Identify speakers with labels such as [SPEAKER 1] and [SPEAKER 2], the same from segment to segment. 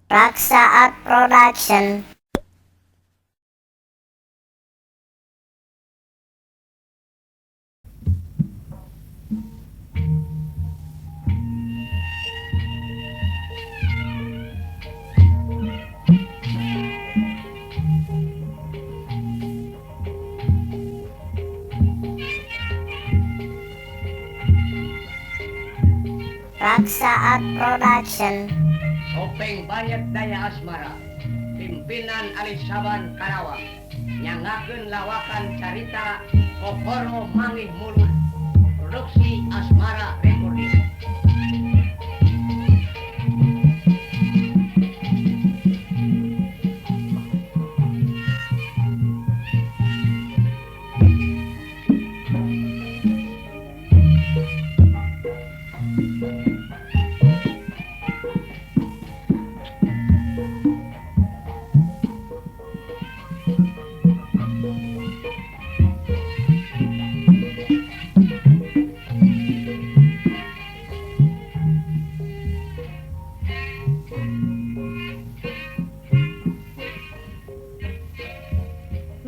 [SPEAKER 1] Raksa Art Production. Raksa Art Production.
[SPEAKER 2] Topeng Bayat Daya Asmara, pimpinan Ali Saban Karawang, nyangakeun lawakan carita Kokoro Mangih Mulut, produksi Asmara Recording.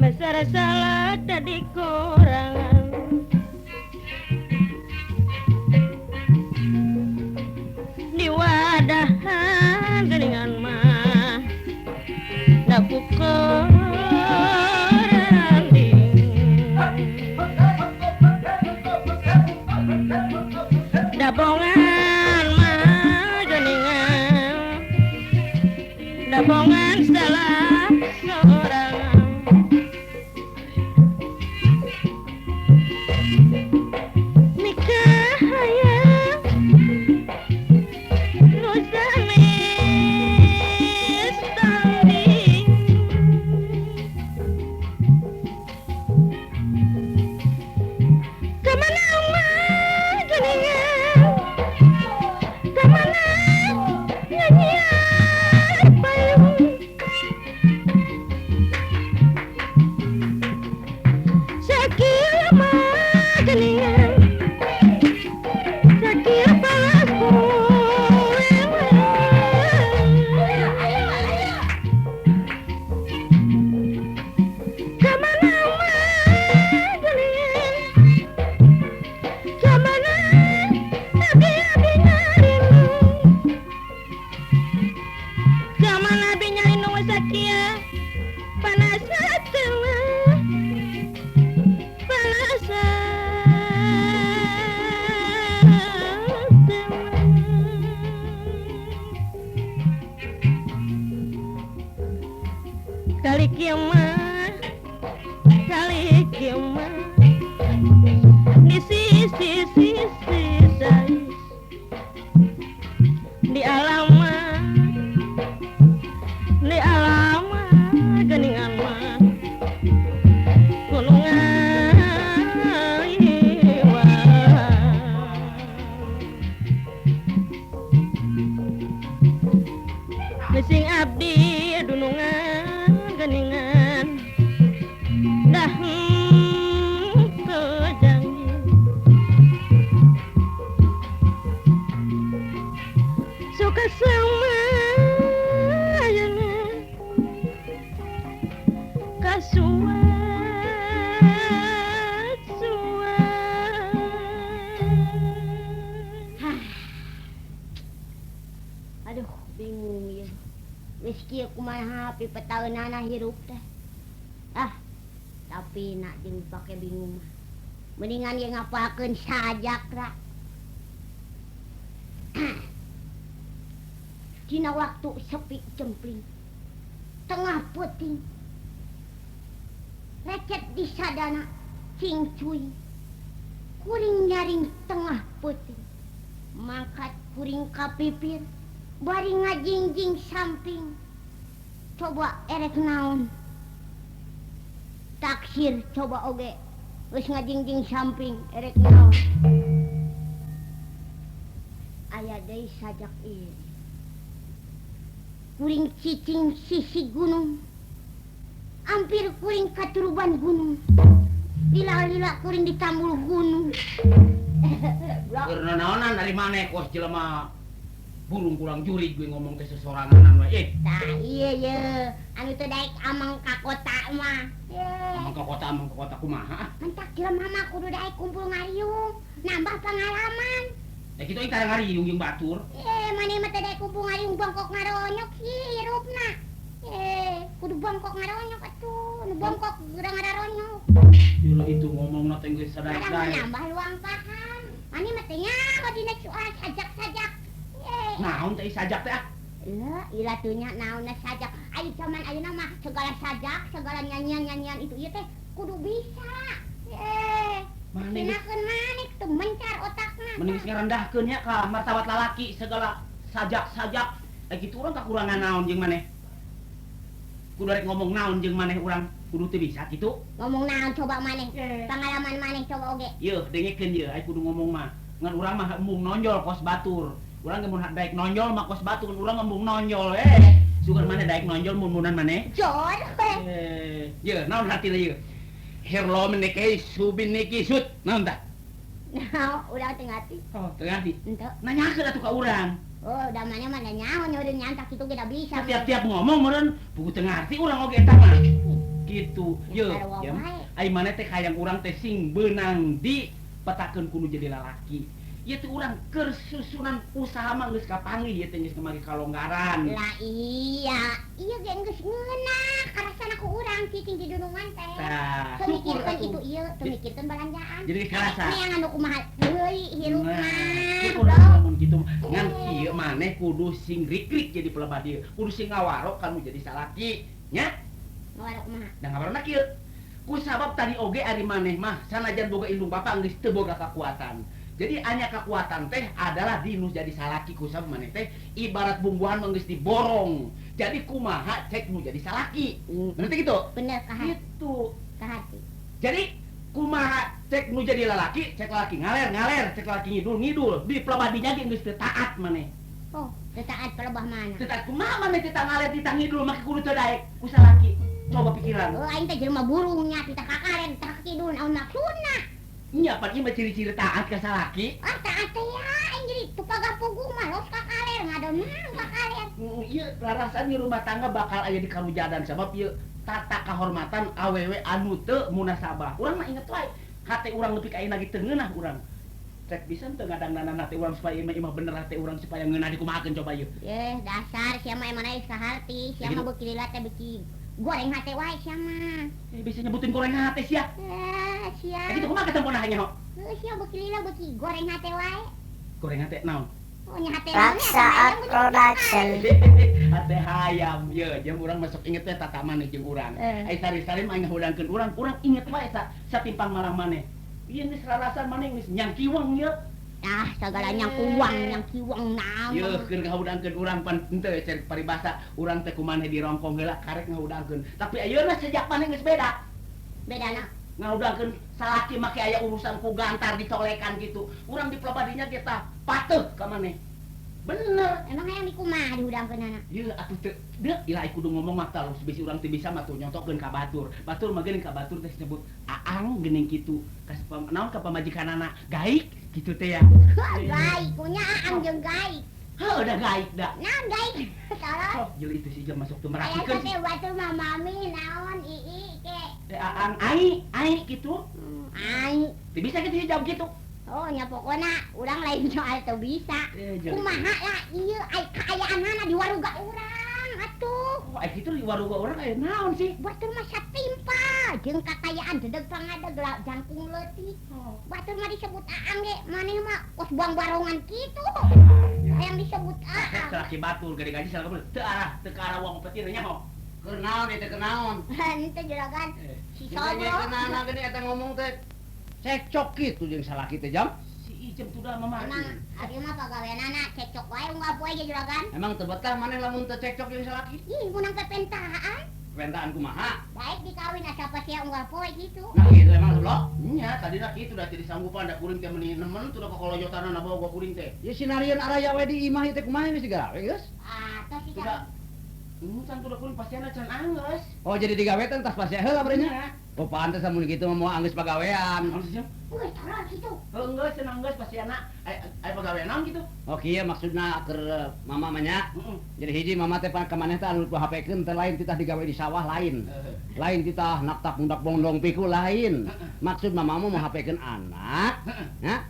[SPEAKER 3] Masalah salah tadi kurangan di wadahan geningan mah daku koranding dabongan mah geningan dabongan salah seorang kali kiamat di sisi saya di alamat geningan mah gunungan iwa mising abdi dunungan geningan dah kejanji suka sama jangan kasuat
[SPEAKER 4] Aduh, bingung ya. Meski aku mah pipetaeunana hirup teh. Tapi nak jeung pake bingung mah. Mendingan ye ngapalkeun sajak ra. Dina waktu sepi cempling. Tengah peuting. Recet di sadana cing cuy. Kuring nyaring tengah peuting. Mangkat kuring kapipir. Bari ngajingjing samping. Coba erek naon. Taksir coba oge. Geus ngajingjing samping erek naon. Aya deui sajak ieu. Kuring cicing sisi gunung. Hampir kuring katuruban gunung. Lila-lila kuring di tambul gunung.
[SPEAKER 2] Keur naonan dari maneh kos jelema
[SPEAKER 5] burung kurang juri gue ngomong teh sesorangan we.
[SPEAKER 4] Tah iya ye, anu teh daek amang ka kota mah.
[SPEAKER 5] Amang ke kota kumaha.
[SPEAKER 4] Mentak jelema mah kudu daek kumpul ngariung, nambah pengalaman.
[SPEAKER 5] Kitu aing tara ngariung jeung batur.
[SPEAKER 4] Mane mah teh daek kumpul ngariung bongkok ngaronyok hirupna. Kudu bongkok ngaronyok atuh, nu bongkok gerang ngaronyok.
[SPEAKER 5] Ieu itu ngomongna teh geus
[SPEAKER 4] Ada
[SPEAKER 5] sadaek-daek.
[SPEAKER 4] nambah luang paham. Mane mah teh nyaho dina soal sajak-sajak.
[SPEAKER 5] Naon teh sajak teh?
[SPEAKER 4] Ila tuh nya naonna sajak. Ai zaman ayeuna mah segala sajak, segala nyanyian-nyanyian itu ieu teh kudu bisa.
[SPEAKER 5] Mane
[SPEAKER 4] Pinakeun maneh tuh mencar otakna.
[SPEAKER 5] mending geus ngarendahkeun nya ka martabat lalaki segala sajak-sajak. Kitu urang kakurangan naon jeung maneh. Kudu rek ngomong naon jeung maneh urang kudu teu bisa kitu.
[SPEAKER 4] Ngomong naon coba maneh? Pengalaman maneh coba oge.
[SPEAKER 5] Yeuh dengekeun yeuh ai kudu ngomong mah. Ngan urang mah embung nonjol kos batur. Urang geus daek nonjol mah kos batur, urang embung nonjol. Sugan maneh daek nonjol mun-munan maneh.
[SPEAKER 4] Jor.
[SPEAKER 5] Yeuh naon hatina yeuh. Herlo meneke subin niki sut. Naon tah?
[SPEAKER 4] Nah, udah teu ngati.
[SPEAKER 5] Oh, teu ngarti.
[SPEAKER 4] Henteu.
[SPEAKER 5] Nanyakeun atuh ka urang.
[SPEAKER 4] Oh, udah maneh mah nyaho nyeureun nyantak kitu ge da bisa.
[SPEAKER 5] Tiap-tiap ngomong meureun pugu teu ngarti urang oge eta mah. Kitu. Yeuh,
[SPEAKER 4] Sarua
[SPEAKER 5] ya.
[SPEAKER 4] wae.
[SPEAKER 5] Ai maneh teh hayang urang teh sing beunang di petakeun kudu jadi lalaki. Ieu teh urang keur susunan usaha mah geus kapanggih ieu teh geus kemari kalonggaran.
[SPEAKER 4] Lah iya ge geus ngeunah karasana ku urang cicing di dunungan teh.
[SPEAKER 5] Tah,
[SPEAKER 4] Teu
[SPEAKER 5] syukur
[SPEAKER 4] mikirkeun
[SPEAKER 5] atuh.
[SPEAKER 4] itu ieu, teu mikirkeun balanjaan.
[SPEAKER 5] Jadi kerasa.
[SPEAKER 4] Neangan anu kumaha deui hirupna.
[SPEAKER 5] Syukur lamun kitu. Ngan ieu maneh kudu sing rik-rik jadi pelebah dieu. Kudu sing ngawaro kanu jadi salaki, nya?
[SPEAKER 4] Ngawaro kumaha?
[SPEAKER 5] Da ngawarona kieu. Ku sabab tadi oge ari maneh mah sanajan boga indung bapa geus teu boga kakuatan. Jadi anya kekuatan teh adalah dinus jadi salaki ku sabab maneh teh ibarat bumbuhan mah geus diborong. Jadi kumaha cek nu jadi salaki. Bener teh gitu?
[SPEAKER 4] Bener kahati.
[SPEAKER 5] Gitu.
[SPEAKER 4] Kahati.
[SPEAKER 5] Jadi kumaha cek nu jadi lalaki, cek lalaki ngaler, cek lalaki ngidul. Di pelabadinya ge geus teu taat maneh.
[SPEAKER 4] Oh, teu taat pelebah mana?
[SPEAKER 5] Teu taat kumaha maneh teu ngaler teu ngidul make kudu teu daek ku salaki. Coba pikiran.
[SPEAKER 4] Oh, aing teh jelema burungnya tita kakaren, tita kakidun, aun maksudna.
[SPEAKER 5] Nya pan ieu mah ciri-ciri taat ka salaki.
[SPEAKER 4] Ah, taat teh ya, aing jadi tupaga puguh mah los kakaren, ngadomna kakaren.
[SPEAKER 5] Ieu larasan di rumah tangga bakal aya di karujadan sabab ieu tata kahormatan awewe anu teu munasabah. Urang mah inget wae, hate urang leuwih ka ayeuna ge teu ngeunah urang. Cek pisan teu ngadangdanan hate urang supaya imah bener hate urang supaya ngeunah dikumahakeun coba ieu.
[SPEAKER 4] Dasar sia mah emang aya saharti, sia mah beuki lila teh beuki goreng hate wae sia mah.
[SPEAKER 5] Bisa nyebutin goreng hate sia.
[SPEAKER 4] Sia.
[SPEAKER 5] Kitu kumaha ketempona nya ho?
[SPEAKER 4] Sia beuki lila beuki goreng hate wae.
[SPEAKER 5] Goreng hate naon?
[SPEAKER 4] Oh, nya hate
[SPEAKER 1] Raksaat Production.
[SPEAKER 5] Hate hayam, ye, jeung urang masuk inget teh tata maneh jeung urang. Ai sari-sari mah ngahudangkeun urang inget wae satimpang marang maneh. Ieu geus rarasan maneh geus nyang kiweng ye.
[SPEAKER 4] Ah, segala nyang kiwang naon.
[SPEAKER 5] Ye, keur ngahudangkeun urang pan henteu cari paribasa urang teh kumaneh dirongkong heula karek ngahudangkeun. Tapi ayeuna sejak maneh geus beda.
[SPEAKER 4] Bedana.
[SPEAKER 5] Ngahudangkeun salaki make aya urusan ku gantar dicolekan gitu. Urang di pelabadinya ge tah pateuh ka maneh. Bener.
[SPEAKER 4] Emang hayang dikumaha dihudangkeunana?
[SPEAKER 5] Ieu atuh teu deuk ila kudu ngomong mah tah bisi urang teu bisa mah tuh nyontokeun ka batur. Batur mah geuning ka batur teh disebut aang geuning kitu. Ka naon ka pamajikanana gaik kitu teh ya.
[SPEAKER 4] Gaik, punya aang jeung gaik.
[SPEAKER 5] Heuh udah gaik da.
[SPEAKER 4] Naon gaik? Tolong.
[SPEAKER 5] Oh, jeli itu si jam masuk tuh
[SPEAKER 4] Aya
[SPEAKER 5] merasikeun.
[SPEAKER 4] teh batur mah mami naon ii ke.
[SPEAKER 5] Teh aang ai kitu.
[SPEAKER 4] Aing.
[SPEAKER 5] Teu bisa kitu si jam kitu.
[SPEAKER 4] Oh, nya pokona urang lain soal teu bisa. Kumaha lah ieu ai kaayaanana di waruga urang atuh.
[SPEAKER 5] Oh, ai kitu di waruga urang aya naon sih?
[SPEAKER 4] Batur mah satimpa jeung kakayaan dedeg pangadeg jangkung leutik. Batur mah disebut aang ge, maneh mah kos buang barongan kitu. Hayang disebut aang.
[SPEAKER 5] Salaki batur gede gaji salaki bener. Teu ka arah wong petir nya ho.
[SPEAKER 2] Keur naon eta keur naon?
[SPEAKER 4] Henteu juragan. Si Sobro.
[SPEAKER 2] Kenana gini eta ngomong teh cekcok kitu jeung salaki teh jam.
[SPEAKER 5] Si Ijem tuh dah mama.
[SPEAKER 4] Emang ari mah pagaweanana cekcok wae unggal poe ge juragan.
[SPEAKER 2] Emang teu betah maneh lamun teu cekcok jeung salaki?
[SPEAKER 4] Ih, munang kepentaan.
[SPEAKER 2] Pentaan kumaha?
[SPEAKER 4] Baik dikawin asa pas sia unggal poe gitu.
[SPEAKER 2] Nah gitu emang sebelah.
[SPEAKER 5] Nya tadina kitu dah jadi sanggupan da kuring teh meuni nemen tuh da kokolojotanna bawa gua kuring teh.
[SPEAKER 2] Ya sinarieun araya we di imah ieu teh kumaha geus digawe geus?
[SPEAKER 4] Ah, tos si
[SPEAKER 5] Sudah. Can udah kuring pasiana can anggeus.
[SPEAKER 2] Oh jadi digawe teh tas pasnya heula beureun nya.
[SPEAKER 5] Nya.
[SPEAKER 2] Oh pantes amun kitu mah moal anggeus pagawean.
[SPEAKER 5] Naon sih jam?
[SPEAKER 4] Wih, taruh gitu.
[SPEAKER 5] Geus cenah geus pasiana aya pagawean naon gitu.
[SPEAKER 2] Oh kieu maksudna keur mama mah nya.
[SPEAKER 5] Heeh.
[SPEAKER 2] Jadi hiji mama teh ka maneh teh anu HP-keun teh lain titah digawe di sawah lain. Lain titah naktak mundak bondong piku lain. Maksud mama mau HP-keun anak. Ya.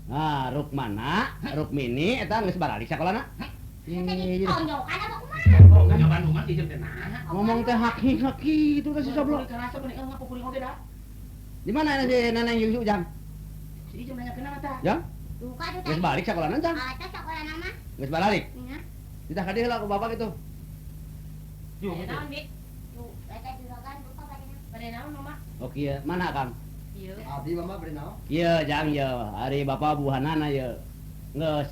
[SPEAKER 2] Nah, Rukmana, Rukmini eta geus baralik sakolana.
[SPEAKER 4] Jadi tonjokan apa kumaha?
[SPEAKER 5] Oh, enggak Bandungan si jam teh nah.
[SPEAKER 2] Ngomong teh haki itu teh si Sablo.
[SPEAKER 5] Karasa bener ngapa kuring oge dah.
[SPEAKER 2] Di mana si Neneng Yung Ujang?
[SPEAKER 5] Si jam nanya kenapa tah?
[SPEAKER 2] Jang?
[SPEAKER 4] Duka tuh
[SPEAKER 2] Geus balik sakolana Jang?
[SPEAKER 4] Eta sekolah nama.
[SPEAKER 2] Geus balik.
[SPEAKER 4] Nya.
[SPEAKER 2] Titah ka dieu lah ku bapak gitu.
[SPEAKER 5] Yo.
[SPEAKER 3] Naon, Bi?
[SPEAKER 4] Tuh, eta juragan duka badina.
[SPEAKER 3] Pada naon, Mama?
[SPEAKER 2] Oh kieu, mana Kang?
[SPEAKER 3] Ieu.
[SPEAKER 6] Abdi mama beri naon?
[SPEAKER 2] Kieu Jang ye, ari bapak buhanana ye. Geus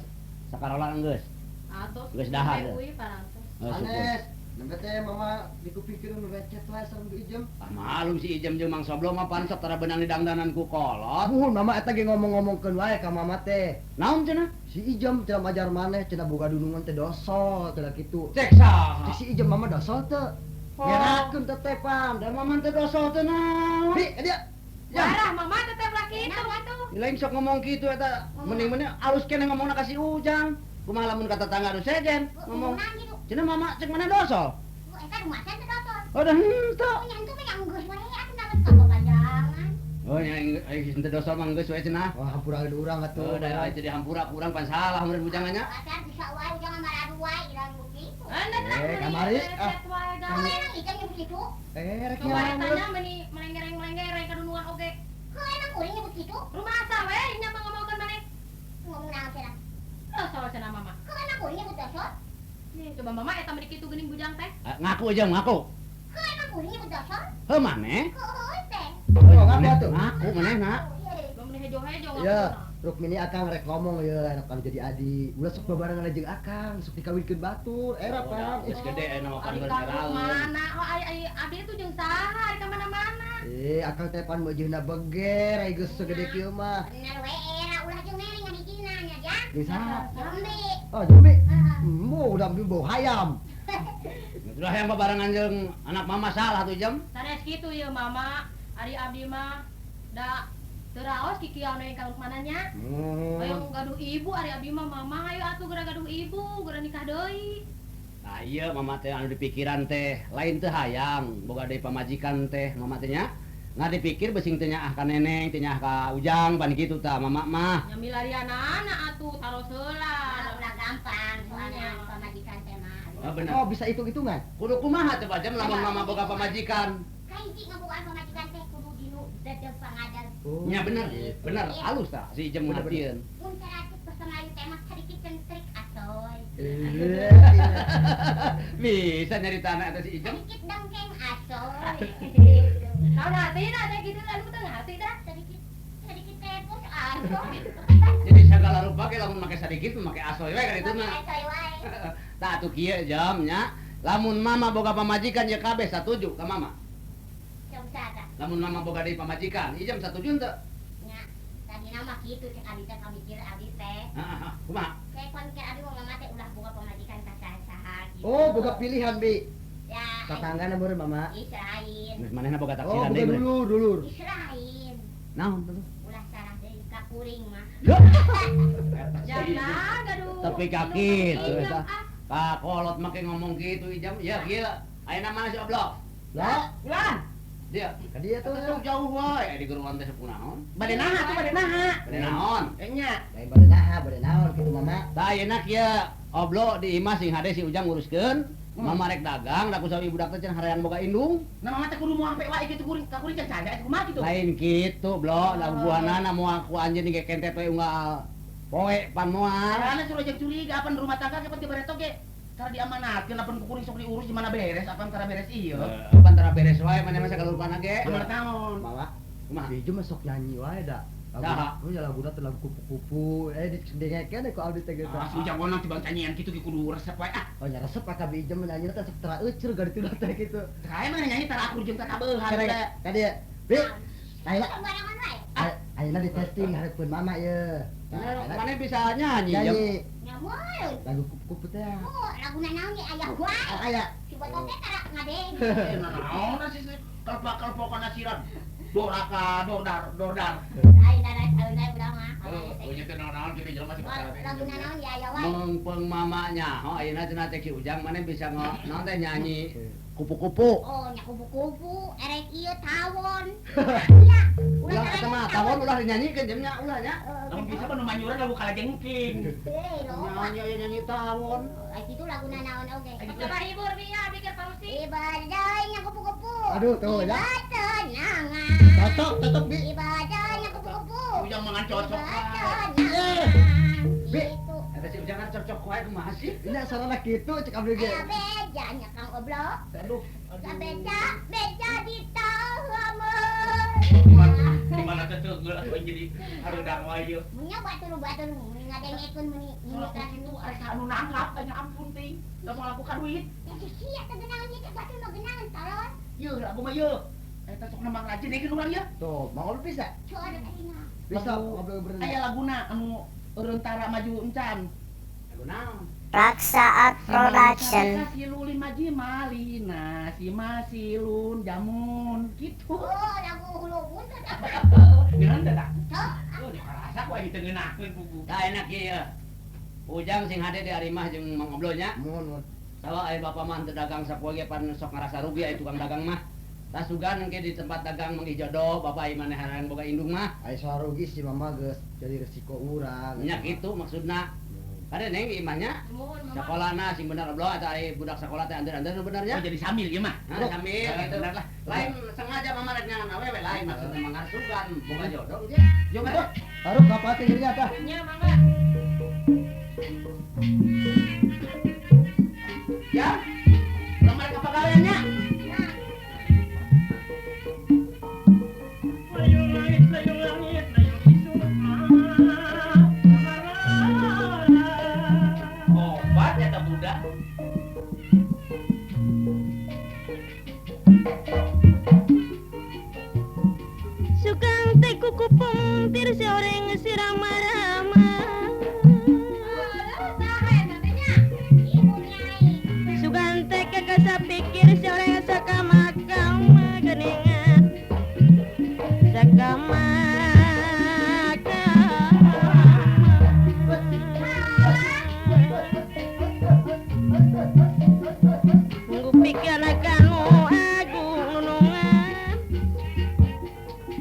[SPEAKER 2] sakarola geus.
[SPEAKER 3] Atos.
[SPEAKER 2] Geus dahar.
[SPEAKER 3] Kuy parantos.
[SPEAKER 6] Sanes, nembe teh mama dikupikeun recet wae sareng di ijem.
[SPEAKER 2] Ah malum si Ijem jeung Mang Soblo mah pan sok tara beunang didangdanan ku kolot.
[SPEAKER 6] Muhun mama eta ge ngomong-ngomongkeun wae ka mama teh.
[SPEAKER 2] Naon cenah?
[SPEAKER 6] Si ijem cenah majar maneh cenah boga dunungan teh dosol cenah kitu.
[SPEAKER 2] Cek saha?
[SPEAKER 6] Cek si ijem mama dosol teh.
[SPEAKER 2] Oh.
[SPEAKER 6] Ngerakeun teh teh pan.
[SPEAKER 2] Da maman teh dosol teh naon?
[SPEAKER 6] Bi, dia.
[SPEAKER 3] Warah, Mama tetep laki itu atuh.
[SPEAKER 2] Lain sok ngomong kitu eta. Mending-mending alus keneh ngomongna ka si Ujang. Kumaha lamun ka tetangga anu sejen ngomong.
[SPEAKER 4] Ngomong gitu.
[SPEAKER 2] Cenah mama cek mana dosol?
[SPEAKER 4] Eta rumah saya teh dotor.
[SPEAKER 2] Oh dah henteu.
[SPEAKER 4] Oh, yang tuh yang geus wae atuh dapat papanjangan.
[SPEAKER 2] Oh nya henteu dosol mah geus we cenah.
[SPEAKER 6] Wah, hampurakeun urang
[SPEAKER 2] Oh
[SPEAKER 6] atuh.
[SPEAKER 2] da jadi hampura kurang pan salah meureun bujangannya.
[SPEAKER 4] Pasar bisa wae jangan marah wae ilang begitu.
[SPEAKER 3] Anda
[SPEAKER 6] kamari,
[SPEAKER 4] Kamu emang ikan yang begitu?
[SPEAKER 6] Rek
[SPEAKER 3] Kemarin
[SPEAKER 6] nyaman.
[SPEAKER 3] tanya meni melenggereng kadunungan oge.
[SPEAKER 4] Kau emang kuringnya begitu?
[SPEAKER 3] Rumah asa we nya ngomongkeun maneh.
[SPEAKER 4] Ngomong naon cenah?
[SPEAKER 3] Dosol cenah Mama.
[SPEAKER 4] Kau emang kuringnya bedosor?
[SPEAKER 3] Nih, coba Mama eta meni kitu geuning bujang teh.
[SPEAKER 2] Ngaku aja ngaku.
[SPEAKER 4] Kau emang kuringnya bedosor?
[SPEAKER 2] Heuh maneh?
[SPEAKER 4] Kau teh.
[SPEAKER 6] Oh, ngaku atuh.
[SPEAKER 2] Ngaku manehna.
[SPEAKER 3] Belum meni hejo-hejo
[SPEAKER 6] Ya,
[SPEAKER 3] ngaku.
[SPEAKER 6] Rukmini akang rek ngomong ya anak kami jadi adi. Ulah sok babarengan jeung akang, sok dikawinkeun batur. Era pan.
[SPEAKER 2] Geus gede eno kan
[SPEAKER 3] Ari
[SPEAKER 2] bercaraeun.
[SPEAKER 3] mana? Oh, ari abdi itu jeung saha? Ari ka mana-mana.
[SPEAKER 6] Akang teh pan meujeuhna beger, ai geus segede kieu mah.
[SPEAKER 4] Bener we era ulah jeung meli ngadijina nya jang.
[SPEAKER 6] Geus saha?
[SPEAKER 4] Jombe.
[SPEAKER 6] Oh, Jumi.
[SPEAKER 4] Heeh.
[SPEAKER 6] Udah bau hayam.
[SPEAKER 2] Udah yang babarengan jeung anak mama salah tuh Jam.
[SPEAKER 3] Sanes kitu ye Mama. Ari abdi mah da teu raos kikieu anu yang kaluk mananya. Hayang gaduh ibu ari abdi mah Mama hayu atuh geura gaduh ibu, geura nikah deui.
[SPEAKER 2] Nah iya mama teh anu dipikiran teh lain teh hayang boga deui pamajikan teh mama teh nya. Nggak dipikir besing teh nyaah ka neneng, teh nyaah ka Ujang pan kitu tah mama mah.
[SPEAKER 3] Nya milarianana atuh taros heula.
[SPEAKER 4] Ulah gampang soalnya pamajikan teh mah.
[SPEAKER 2] Oh bener.
[SPEAKER 6] Oh, bisa hitung-hitungan.
[SPEAKER 2] Kudu kumaha teh Jam lamun mama boga pamajikan.
[SPEAKER 4] Kahiji ngabukaan pamajikan teh kudu dinu dadeg pangadal.
[SPEAKER 6] Oh.
[SPEAKER 2] Nya bener, bener halus tah si Jam
[SPEAKER 6] Bener,
[SPEAKER 2] ngartieun.
[SPEAKER 4] Mun caratik pesengayu teh mah sedikit centrik asoy.
[SPEAKER 2] Bisa nyari tanah eta si Ijem.
[SPEAKER 4] Sedikit dongkeng asoy.
[SPEAKER 3] Naon hatina teh kitu anu teh hati dah.
[SPEAKER 4] Sedikit tepos asoy.
[SPEAKER 2] Jadi segala rupa ge lamun make sadikit make asoy we kan itu mah.
[SPEAKER 4] Asoy wae.
[SPEAKER 2] Tah atuh kieu Jam nya. Lamun mama boga pamajikan ya kabeh satuju ka mama.
[SPEAKER 4] Coba
[SPEAKER 2] Lamun mama boga deui pamajikan, Ijem satuju henteu?
[SPEAKER 4] nya tadi nama kitu cek abi teh pamikir abi teh.
[SPEAKER 2] Heeh, kumaha?
[SPEAKER 4] Kayak kon mikir abi mau mama teh ulah boga pamajikan ka saha gitu.
[SPEAKER 6] Oh, boga pilihan, Bi.
[SPEAKER 4] Ya.
[SPEAKER 6] Tetanggana meureun mama.
[SPEAKER 4] Israel.
[SPEAKER 2] Geus manehna boga
[SPEAKER 6] Oh,
[SPEAKER 2] taksiran
[SPEAKER 6] boga
[SPEAKER 2] deui. bener.
[SPEAKER 6] dulur.
[SPEAKER 4] Israel.
[SPEAKER 2] Naon tuh?
[SPEAKER 4] Ulah sarah deui ka kuring mah.
[SPEAKER 3] Jangan gaduh.
[SPEAKER 2] Tapi kaki
[SPEAKER 3] Inu,
[SPEAKER 2] tuh
[SPEAKER 3] Ijam,
[SPEAKER 2] eta.
[SPEAKER 3] ah.
[SPEAKER 2] Ka kolot make ngomong gitu Ijem. Ya kieu. Ayeuna mana si Oblok?
[SPEAKER 6] Lah,
[SPEAKER 2] Ulan. Dia.
[SPEAKER 6] ka dieu tuh.
[SPEAKER 2] Tuh jauh wae di geruan teh sapunaon.
[SPEAKER 5] Bade naha tuh bade naha.
[SPEAKER 2] Bade naon?
[SPEAKER 5] Nya.
[SPEAKER 6] Lain bade naha, bade naon kitu mama.
[SPEAKER 2] Tah ayeuna kieu Oblok di imah sing hade si Ujang nguruskeun. Mama rek dagang, da kusawi budak teh cenah harayang boga indung.
[SPEAKER 5] Nah mama teh kudu moal pe wae kitu kuring, ka kuring can caga kumaha kitu.
[SPEAKER 2] Lain kitu, Blok. Da buanana moal ku anjeun ge kentet we unggal poe pan moal.
[SPEAKER 5] Karena suruh jeung curiga apan rumah tangga cepet diberetok ge. Karena diamanatkeun apan ku kuring sok diurus di mana beres, apan tara beres ieu.
[SPEAKER 2] Pantara beres wae manehna sagalurupana ge.
[SPEAKER 5] Amanat naon?
[SPEAKER 6] Mama,
[SPEAKER 2] Kumaha?
[SPEAKER 6] si Ijem mah sok nyanyi wae da.
[SPEAKER 2] Saha?
[SPEAKER 6] Oh, ya laguna teh lagu kupu-kupu. Didengekeun ku abdi teh gitu.
[SPEAKER 5] Ah, si Ujang gonang tibang tanyian kitu ge kudu resep wae ah.
[SPEAKER 6] Oh, nya resep ka Bi Ijem nyanyi teh sok tara euceur gari teh teh gitu.
[SPEAKER 5] Kae mah nyanyi tara akur jeung tara kabeuhan
[SPEAKER 6] Kere,
[SPEAKER 5] teh.
[SPEAKER 6] ka dieu. Bi, ayeuna
[SPEAKER 4] Sembarangan wae.
[SPEAKER 6] ayeuna di testing hareupeun mama ye.
[SPEAKER 2] Maneh bisa nyanyi, Jem.
[SPEAKER 6] Nyanyi
[SPEAKER 4] Nya moal.
[SPEAKER 6] lagu kupu-kupu teh.
[SPEAKER 4] Oh, laguna naon ge aya wae.
[SPEAKER 6] Aya.
[SPEAKER 4] Foto teh karak ngadeng.
[SPEAKER 5] Naon sih kelpak-kelpokan asiran. Doraka, dodar.
[SPEAKER 4] Lain ada saeuna urang mah.
[SPEAKER 5] Nya teh naon kitu jelema masih masalah.
[SPEAKER 4] Laguna naon ya ya wae.
[SPEAKER 2] Mumpung mamanya, ayeuna cenah teh Ki Ujang maneh bisa naon teh nyanyi kupu-kupu.
[SPEAKER 4] Oh, nya kupu-kupu, erek ieu tawon. Iya,
[SPEAKER 2] Ulah eta mah tawon ulah dinyanyikeun jemnya ulahnya.
[SPEAKER 5] Lamun bisa mah nu manyuran lagu kalajengking.
[SPEAKER 4] Hei, lo.
[SPEAKER 2] Nyanyi tawon.
[SPEAKER 4] Itu laguna naon oge.
[SPEAKER 3] Coba hibur Bia bikin parusi.
[SPEAKER 4] Ibadahnya kupu-kupu.
[SPEAKER 6] Aduh, tuh ya.
[SPEAKER 4] Ibadah
[SPEAKER 6] Cocok Bi.
[SPEAKER 4] Ibadahnya kupu-kupu.
[SPEAKER 5] Ujang mangan cocok.
[SPEAKER 6] Bi.
[SPEAKER 4] Itu.
[SPEAKER 2] Eta si Ujang kan cocok wae kumaha sih?
[SPEAKER 6] Ini sarana kitu cek abdi ge.
[SPEAKER 4] Aya bejanya Kang Oblok.
[SPEAKER 2] Aduh.
[SPEAKER 4] Beja di tahaman.
[SPEAKER 5] Di mana teh teu jadi hareudak wae ieu.
[SPEAKER 4] Munya batur ngadengekeun meni
[SPEAKER 5] Soalnya itu asa anu nangkap tanya ampun ting. Da mau lakukan duit.
[SPEAKER 4] Ya sia teh genangan ieu teh batur nu genangan taron.
[SPEAKER 5] Yeuh lagu mah yeuh. Eta sok nama rajin deui urang ya.
[SPEAKER 6] Tuh, mau bisa.
[SPEAKER 4] Coba ada ayeuna.
[SPEAKER 6] Bisa ngobrol berenang.
[SPEAKER 5] Aya laguna anu reutara maju encan.
[SPEAKER 2] Aduh naon?
[SPEAKER 1] Raksaat Production.
[SPEAKER 5] Si Lulin maji malina, si Masilun jamun gitu.
[SPEAKER 4] Oh, lagu hulu buntut.
[SPEAKER 5] Ngeun da.
[SPEAKER 4] Tuh.
[SPEAKER 5] Oh, dikarasa ku aya teu ngeunakeun kuku.
[SPEAKER 2] Da enak ieu. Ujang sing hade di ari mah jeung Mang Oblolnya.
[SPEAKER 6] Mun.
[SPEAKER 2] Sawa aya bapa mah teu dagang sapoe ge pan sok ngarasa rugi aya tukang dagang mah. Tas sugan engke di tempat dagang Mang Ijodo, bapak ieu maneh harang boga indung mah.
[SPEAKER 6] Aya soal rugi si mama geus jadi resiko urang.
[SPEAKER 2] Nya kitu maksudna. Kade neng imahnya
[SPEAKER 3] Mohon mama.
[SPEAKER 2] sekolahna sing bener Oblol eta ari budak sekolah teh andeun-andeun nu benernya.
[SPEAKER 5] Oh, jadi sambil ieu mah.
[SPEAKER 2] Nah, sambil gitu.
[SPEAKER 5] Bener lah.
[SPEAKER 2] Lain sengaja mama rek nyangan awewe lain maksudna mangarsugan boga jodoh ge. Yo mah.
[SPEAKER 6] Harus apa teh jadi apa?
[SPEAKER 3] Nya mangga.
[SPEAKER 2] Ya. Lamar ka pagaweannya.
[SPEAKER 5] Obat eta budak.
[SPEAKER 7] Sukang teh kuku pungtir seorang sirama-rama.
[SPEAKER 4] Ibu nyai.
[SPEAKER 7] Sukang teh kakasa pikir seorang sakama-kama geningan. Munggu pikir kanu agung nunungan.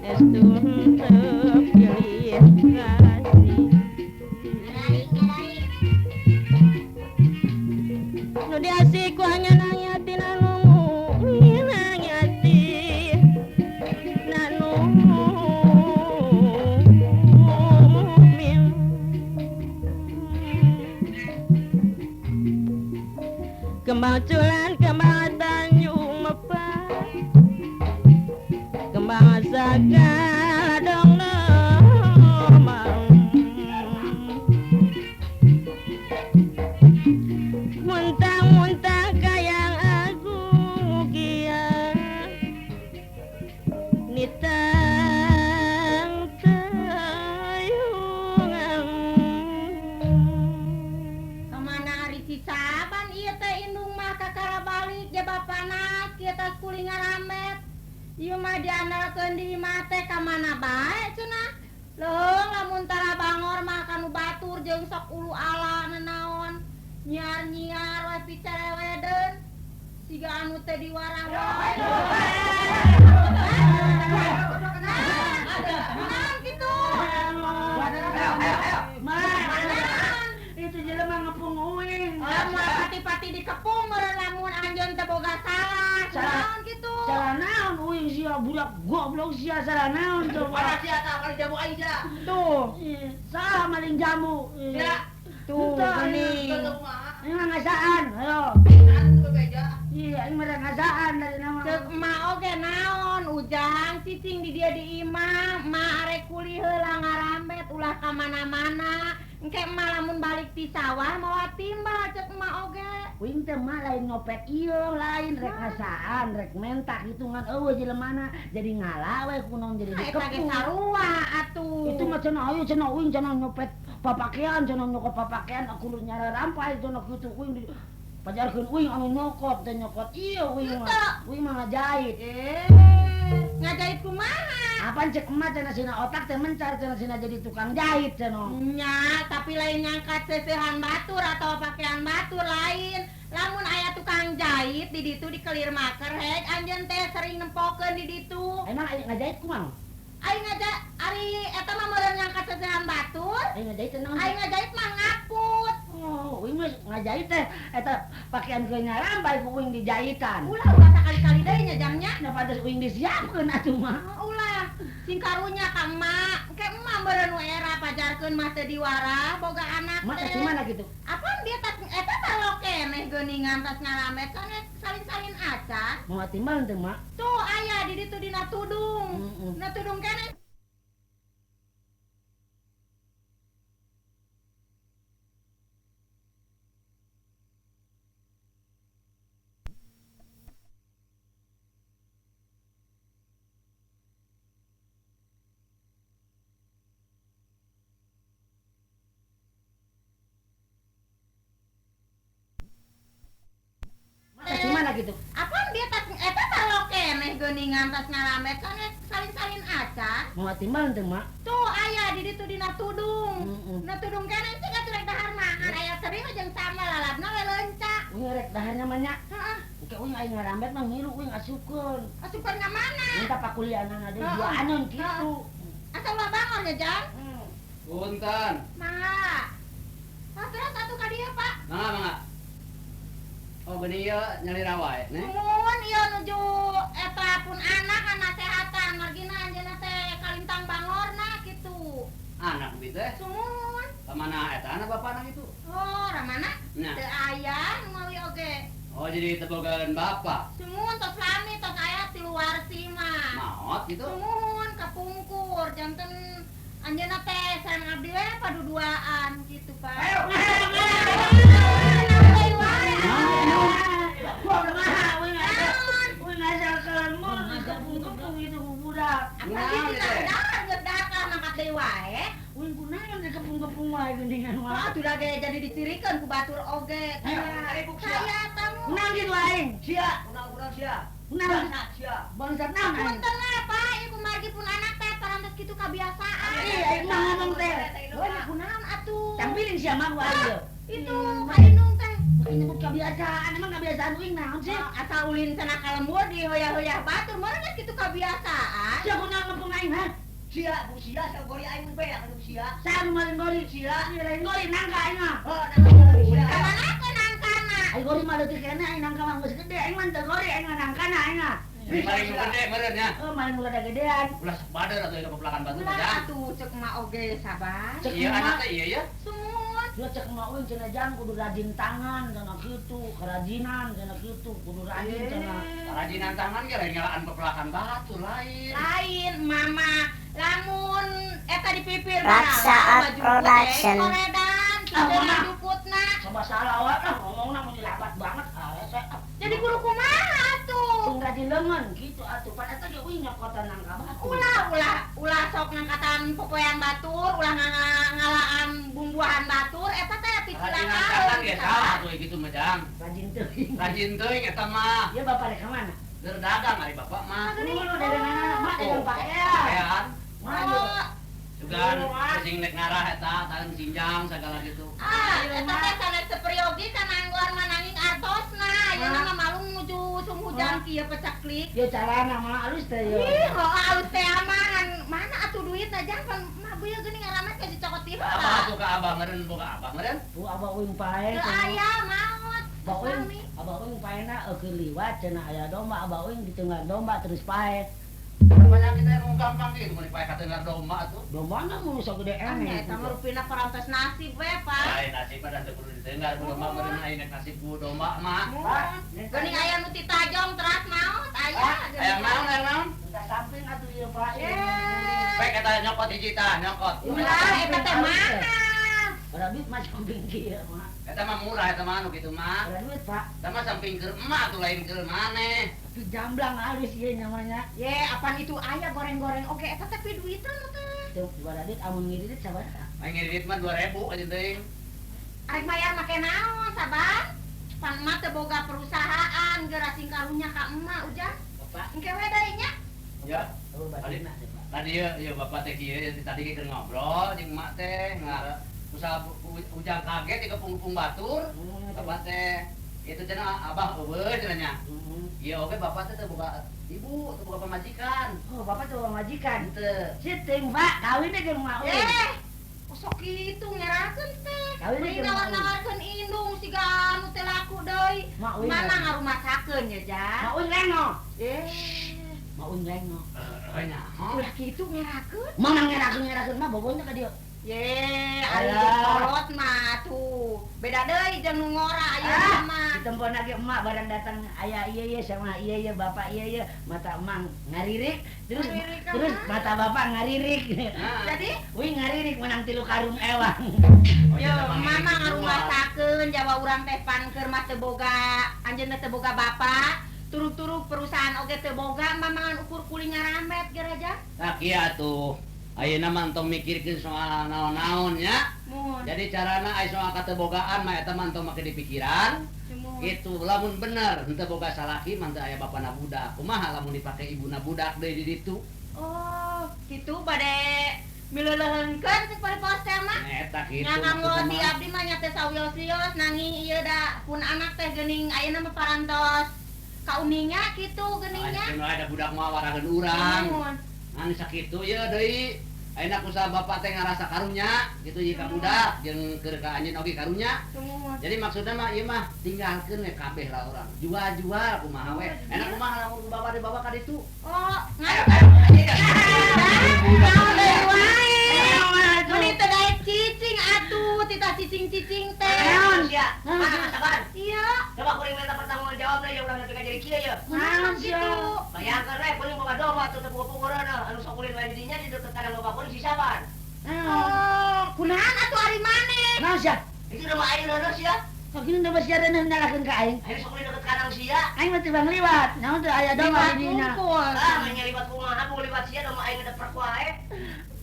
[SPEAKER 7] Estu terpilih kasih.
[SPEAKER 4] Ngalari.
[SPEAKER 7] Nu diasih ku hanya nangyati nanungu nangyati nanungu kembang culan kembang tanjung mepat kembang sagala dong nomang muntang-muntang kayang agung kian nitang tayungan
[SPEAKER 3] Kamana ari si Saban ieu teh indung mah kakara balik ge bapana kieu tas kuling ngaramet. Ieu mah diandalkeun di imah teh ka mana bae cenah. Leung lamun tara bangor mah kanu batur jeung sok ulu ala nanaon. Nyiar-nyiar we picarewedeun. Siga anu teh diwarah-warah. Naon kitu?
[SPEAKER 7] itu jelema ngepung uing
[SPEAKER 3] Lamun pati-pati dikepung meureun lamun anjeun teh boga salah. Naon kitu?
[SPEAKER 7] salah naon uing sia budak goblok sia salah naon
[SPEAKER 5] Mana
[SPEAKER 7] coba
[SPEAKER 5] sia tah kali jamu aing sia.
[SPEAKER 7] tuh salah maling jamu
[SPEAKER 5] Ya.
[SPEAKER 7] tuh geuning ini mah ngasaan ayo iya ini mah ngasaan dari nama
[SPEAKER 3] Ceuk emak oge naon ujang cicing di dia di imah emak arek kuli heula ngaramet ulah ka mana-mana engke emak lamun balik ti sawah mawa timbal ceuk emak oge
[SPEAKER 7] uing teh mah lain ngopet ieu lain rek ngasaan rek mentak hitungan eueuh jelemana jadi ngalah we kunaon jadi
[SPEAKER 3] eta ge
[SPEAKER 7] dikepung
[SPEAKER 3] sarua atuh
[SPEAKER 7] itu mah cenah ayo cenah uing cenah nyopet papakean cenah nyokot papakean aku lu nyara rampai cenah kitu uing pajarkeun uing anu nyokot teh nyokot ieu uing mah ngajahit.
[SPEAKER 3] Ngajahit kumaha?
[SPEAKER 7] Apaan cek emak cenah sina otak teh mencar cenah sina jadi tukang jahit cenah.
[SPEAKER 3] Nya, tapi lain nyangkat seusehan batur atau pakaian batur lain. Lamun aya tukang jahit di ditu dikelir maker hek anjeun teh sering nempokeun di ditu.
[SPEAKER 7] Emang aya ngajahit kumaha?
[SPEAKER 3] Aing ngajak ari eta mah meureun ngangkat seusehan batur.
[SPEAKER 7] Aing ngajahit cenah.
[SPEAKER 3] Aing ngajahit mah ngaput.
[SPEAKER 7] Oh, uing mah ngajahit teh eta pakaian keun nyarambay ku uing dijahitan.
[SPEAKER 3] Ulah sakali-kali deui nya jamnya.
[SPEAKER 7] Da pados uing disiapkeun atuh mah.
[SPEAKER 3] Ulah sing karunya ka emak. Ke emak meureun we era pajarkeun mah teu diwara boga anak
[SPEAKER 7] Mak
[SPEAKER 3] teh.
[SPEAKER 7] teh mana gitu?
[SPEAKER 3] Apaan dia eta talo keneh geuningan tas ngaramet kan salin-salin acan.
[SPEAKER 7] Mau timbal teh mak.
[SPEAKER 3] Tuh aya di ditu dina tudung. Dina tudung keneh.
[SPEAKER 7] Mak teh mana gitu?
[SPEAKER 3] Apaan dia eta talo keneh geuningan tas ngaramet kan salin-salin acan.
[SPEAKER 7] Mau timbal teh mak.
[SPEAKER 3] Tuh aya di ditu dina tudung. Dina tudung keneh sih atuh dahar mahan aya teuing jeung sama lalabna we leuncak.
[SPEAKER 7] Uing rek daharnya mah nya.
[SPEAKER 3] Heeh.
[SPEAKER 7] Oke uing aya ngarambet mah ngilu uing asupkeun.
[SPEAKER 3] Asupan ka mana?
[SPEAKER 7] Minta pakulianan ada
[SPEAKER 3] Heeh.
[SPEAKER 7] dua anon kitu.
[SPEAKER 3] Asal ulah bangor ya, Jan?
[SPEAKER 2] Punten.
[SPEAKER 3] Mangga. Terus atuh ka dieu, Pak.
[SPEAKER 2] Mangga. Oh gini ya nyari rawa nih.
[SPEAKER 3] Mun ieu nuju eta pun anak nasehatan margina anjeunna teh kalintang bangorna kitu.
[SPEAKER 2] Anak bi teh.
[SPEAKER 3] Sumun.
[SPEAKER 2] Kamana eta anak bapana gitu.
[SPEAKER 3] Oh, ramana?
[SPEAKER 2] Nah.
[SPEAKER 3] Teu aya nu mawi oge.
[SPEAKER 2] Oh jadi tebogan bapak.
[SPEAKER 3] Sumun tos lami tos aya ti luar si mah.
[SPEAKER 2] Maot gitu.
[SPEAKER 3] Sumun kapungkur janten anjeunna teh sareng abdi we paduduaan gitu, Pak.
[SPEAKER 7] Ayo. Gua udah mah uing asal kelemur kepung-kepung itu budak.
[SPEAKER 3] Apa sih kita gedakar mangkat deui wae?
[SPEAKER 7] Uing kunaon di kepung-kepung wae gendingan
[SPEAKER 3] Oh,
[SPEAKER 7] wae.
[SPEAKER 3] atuh da ge jadi dicirikeun ku batur oge. Saya tamu.
[SPEAKER 7] Kunaon gitu aing?
[SPEAKER 6] Sia, kurang sia.
[SPEAKER 7] Kunaon?
[SPEAKER 6] Sia.
[SPEAKER 7] Bangsat naon aing?
[SPEAKER 3] Punten apa ieu kumargi pun anak teh parantos kitu kabiasaan.
[SPEAKER 7] Iya, aing mah ngomong teh.
[SPEAKER 3] Wah, kunaon atuh?
[SPEAKER 7] Tampilin sia mah wae.
[SPEAKER 3] Itu kainung teh.
[SPEAKER 7] Ini bukan kebiasaan, emang kebiasaan uing naon sih?
[SPEAKER 3] Asa ulin cenah kalembur di hoyah-hoyah batur, meureun geus kitu kebiasaan.
[SPEAKER 7] Sia kunaon ngepung aing ha?
[SPEAKER 6] Sia, bu sia, sa gori aing be anu sia.
[SPEAKER 7] Saya malin gori sia, lain gori nangka aing mah.
[SPEAKER 6] Oh, nang sia.
[SPEAKER 3] Kamana keun angkana?
[SPEAKER 7] Aing gori mah leutik kene aing nangka mah geus gede, aing mah teu gori aing mah nangkana aing mah.
[SPEAKER 2] Ini paling gede meureun nya.
[SPEAKER 7] Oh, malin mulai gedean.
[SPEAKER 2] Ulah sebader atuh ke pelakan batu
[SPEAKER 3] Ulah
[SPEAKER 2] Jang.
[SPEAKER 3] atuh ceuk mah oge sabar.
[SPEAKER 7] Cek
[SPEAKER 2] Iya
[SPEAKER 7] mah.
[SPEAKER 2] anak teh iya ya.
[SPEAKER 3] Sumun.
[SPEAKER 7] Dia cek mah uing cenah jang kudu rajin tangan cenah kitu, kerajinan cenah kitu, kudu rajin cenah.
[SPEAKER 2] Kerajinan tangan ge lain ngalaan pepelakan batu lain.
[SPEAKER 3] Lain mama lamun eta dipipir
[SPEAKER 1] Raksa Art Production.
[SPEAKER 3] koredan
[SPEAKER 7] Ah,
[SPEAKER 3] kitu
[SPEAKER 7] Mama.
[SPEAKER 3] dukutna.
[SPEAKER 7] Coba salah wae lah ngomongna mun dilapat banget.
[SPEAKER 3] Jadi guru kumaha tuh?
[SPEAKER 7] Sing rajin leungeun kitu atuh pan eta ge uing nyokotan nangka batu.
[SPEAKER 3] Ulah sok ngangkatan popoyan batur, ulah ngalaan bumbuhan batur, eta teh pikiran
[SPEAKER 2] Kerajinan tangan ge salah tuh gitu mah Jang.
[SPEAKER 7] Rajin teuing.
[SPEAKER 2] Rajin teuing eta mah.
[SPEAKER 7] Ieu bapak rek ka mana?
[SPEAKER 2] Berdagang ari bapak mah.
[SPEAKER 7] Dulu dagangan mak dagang pakaian.
[SPEAKER 2] Pakaian.
[SPEAKER 7] Mah ieu.
[SPEAKER 2] Sugan sing nek ngarah eta tahan sinjang segala gitu.
[SPEAKER 3] Eta teh sanes sepriogi kana anggoan mananging artosna, ayeuna mah malung nuju sumhujan kieu pecaklik.
[SPEAKER 7] Ieu carana mah alus teh ieu.
[SPEAKER 3] Ih, halus teh aman. Mana atuh duitna jang pan mah beuyeul geuning ngaramet ka dicokot ti
[SPEAKER 2] Abah tuh ka abah meureun boga abah meureun.
[SPEAKER 7] Bu abah uing pae.
[SPEAKER 3] Teu aya maot.
[SPEAKER 7] Abah uing paena eukeun liwat cenah aya domba abah uing di tengah domba terus pae.
[SPEAKER 2] Banyak kita yang gampang gitu mun dipae ka tengah domba tuh.
[SPEAKER 7] Dombana mun sagede
[SPEAKER 3] Anya eta mah rupina parantos nasib we, Pak.
[SPEAKER 2] Lain nasib dan teu kudu ditengah ku domba meureun aya nek nasib ku domba mah.
[SPEAKER 3] Geuning aya nu titajong teras maot aya.
[SPEAKER 2] Aya naon aya naon?
[SPEAKER 7] Kita samping atuh ieu Pak.
[SPEAKER 2] Pek eta nyokot hiji tah nyokot.
[SPEAKER 3] Ulah eta teh mahal.
[SPEAKER 7] Ada duit mah samping kieu mah.
[SPEAKER 2] Eta mah murah eta mah anu kitu mah.
[SPEAKER 7] Ada duit Pak.
[SPEAKER 2] Eta mah samping keur emak tuh lain keur maneh.
[SPEAKER 7] Itu jamblang halus ieu namanya.
[SPEAKER 3] Ye, apan itu aya goreng-goreng oge eta teh pi duitan teh.
[SPEAKER 7] Tuh, ada duit amun ngirit sabaraha?
[SPEAKER 2] Aing ngirit mah 2000 aja teuing.
[SPEAKER 3] Arek bayar make naon, sabar? pan emak teh boga perusahaan gerasing karunya ka emak ujang.
[SPEAKER 7] Bapak.
[SPEAKER 3] Engke we deui nya.
[SPEAKER 2] Ya.
[SPEAKER 7] Oh,
[SPEAKER 2] Tadi
[SPEAKER 7] bapak.
[SPEAKER 2] tadi ya bapak teh kieu tadi kita ngobrol jeung emak teh usaha ujang kaget di kepung-kepung batur. Bapak teh itu cenah abah eueuh cenahnya. Iya oke bapak teh boga ibu, teu boga pamajikan.
[SPEAKER 7] Oh, bapak tuh majikan.
[SPEAKER 2] Teu.
[SPEAKER 7] Siting, Pak, kawinnya jeung Mak Uing.
[SPEAKER 3] Sok kitu ngerakeun teh.
[SPEAKER 7] Kawin
[SPEAKER 3] Beli
[SPEAKER 7] jeung Mak Uing.
[SPEAKER 3] nawar-nawarkeun indung siga anu teh laku deui.
[SPEAKER 7] Mak Uing.
[SPEAKER 3] Mana ngarumasakeun ya, Jang?
[SPEAKER 7] Mak Uing lengo.
[SPEAKER 3] Eh,
[SPEAKER 7] Mak Uing lengo.
[SPEAKER 2] Nyaho?
[SPEAKER 3] ulah kitu ngerakeun.
[SPEAKER 7] Mang ngerakeun mah bobonya ka dieu.
[SPEAKER 3] Ye, ari
[SPEAKER 7] Alah.
[SPEAKER 3] kolot mah tuh. Beda deui jeung nu ngora ayeuna mah.
[SPEAKER 7] Ditempo lagi emak barang datang ayah iya sama iya bapak iya mata emang ngaririk terus
[SPEAKER 3] Ngaririk apa?
[SPEAKER 7] terus mata bapak ngaririk.
[SPEAKER 3] Jadi,
[SPEAKER 7] Wih ngaririk menang 3 karung ewang.
[SPEAKER 3] yo mama ngarumasakeun jawa urang teh pan keur mah teu boga, anjeunna teu boga bapak. Turuk-turuk perusahaan oge teu boga, mamangan ukur kuling ngaramet geraja.
[SPEAKER 2] Nah kieu atuh. Ayeuna mah tong mikirkeun soal naon-naon nya.
[SPEAKER 3] Mun,
[SPEAKER 2] Jadi carana aya soal katebogaan mah eta mah tong make di pikiran.
[SPEAKER 3] mun.
[SPEAKER 2] Gitu lamun bener henteu boga salaki mah teu aya bapana budak. Kumaha lamun dipake ibuna budak deui di ditu?
[SPEAKER 3] Oh, kitu bade mileuleunkeun cek bade pos teh mah.
[SPEAKER 2] Eta kitu.
[SPEAKER 3] Nya kanggo
[SPEAKER 2] maksudna
[SPEAKER 3] si
[SPEAKER 2] mah.
[SPEAKER 3] abdi mah nya teh sawios-wios nanging ieu da pun anak teh geuning ayeuna mah parantos kauningnya kitu geuningnya.
[SPEAKER 2] Cenah ada budak mah warageun urang.
[SPEAKER 3] Mun.
[SPEAKER 2] Anu sakitu ye deui. Ayeuna kusaha bapak teh ngarasa karunya gitu ieu ka budak jeung keur ka anjeun oge karunya.
[SPEAKER 3] Mun.
[SPEAKER 2] Jadi maksudnya mah ieu mah tinggalkeun we kabeh lah urang. Jual-jual kumaha we. Enak kumaha lamun bawa ka ditu.
[SPEAKER 3] Oh,
[SPEAKER 2] Ayo,
[SPEAKER 3] Naon deui wae. Mun teu daek cicing atuh, titah cicing-cicing teh.
[SPEAKER 7] Naon sia? Naon sabar.
[SPEAKER 3] Iya.
[SPEAKER 7] Coba kuring minta pertanggung jawab deui urang teh jadi kieu ye.
[SPEAKER 3] Naon kitu?
[SPEAKER 7] Bayangkeun we kuring boga domba teu puguh-puguhreuna anu sok kuring lain dinya di deukeut kana loba kuring si sabar.
[SPEAKER 3] Oh, kunahan atuh ari maneh?
[SPEAKER 7] Naon sia? Itu nama aing naon sia? Kok gini nama sia dan nyalakeun ka aing? Aing sok kuring deukeut kanang sia. Aing mah teu bang liwat. Naon teu aya domba di dina. Ah, mah liwat kumaha pung liwat sia domba aing ngedep wae.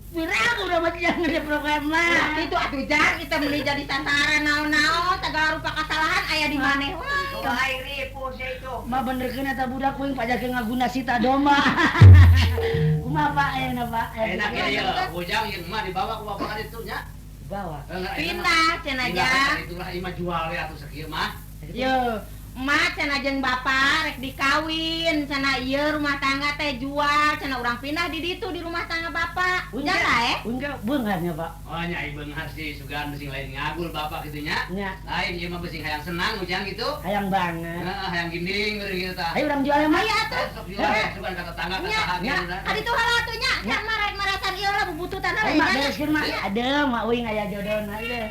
[SPEAKER 7] Biraku udah mati jangan ada problem lah.
[SPEAKER 3] Itu atuh Jang, kita beli jadi sasaran naon-naon, segala rupa kesalahan aya di maneh wae.
[SPEAKER 7] Kalau aing ripu sia itu. Mah benerkeun eta budak kuing pajake ngaguna sita domba. Kumaha Pak ayeuna Pak?
[SPEAKER 2] Enak ieu bujang ieu mah dibawa ku bapak ka ditu nya.
[SPEAKER 7] Bawa.
[SPEAKER 3] Pindah cenah Jang.
[SPEAKER 2] Itulah ieu mah jual we atuh sakieu mah.
[SPEAKER 3] Yo, emak cenah jeung bapak rek dikawin, cenah ieu rumah tangga teh jual, cenah urang pindah di ditu di rumah tangga bapak.
[SPEAKER 7] Unja
[SPEAKER 3] Jang
[SPEAKER 7] Unja beungarnya Pak.
[SPEAKER 2] Oh nya ibeung hasi sugan besing lain ngagul bapak kitu nya.
[SPEAKER 7] Nya,
[SPEAKER 2] Lain ieu mah besing hayang senang ujang gitu.
[SPEAKER 7] hayang banget.
[SPEAKER 2] Heeh, hayang ginding beureung kitu tah.
[SPEAKER 7] Ayo urang jual mah.
[SPEAKER 3] Aya atuh.
[SPEAKER 2] Sok jual sugan ka tetangga ka
[SPEAKER 3] Nya,
[SPEAKER 2] saha
[SPEAKER 7] nya.
[SPEAKER 3] Adi tuh halatunya, nya marasan ieu lah bubututan
[SPEAKER 7] Ayo
[SPEAKER 3] we.
[SPEAKER 7] mak bereskeun mak. Ada mak uing aya jodohna ieu.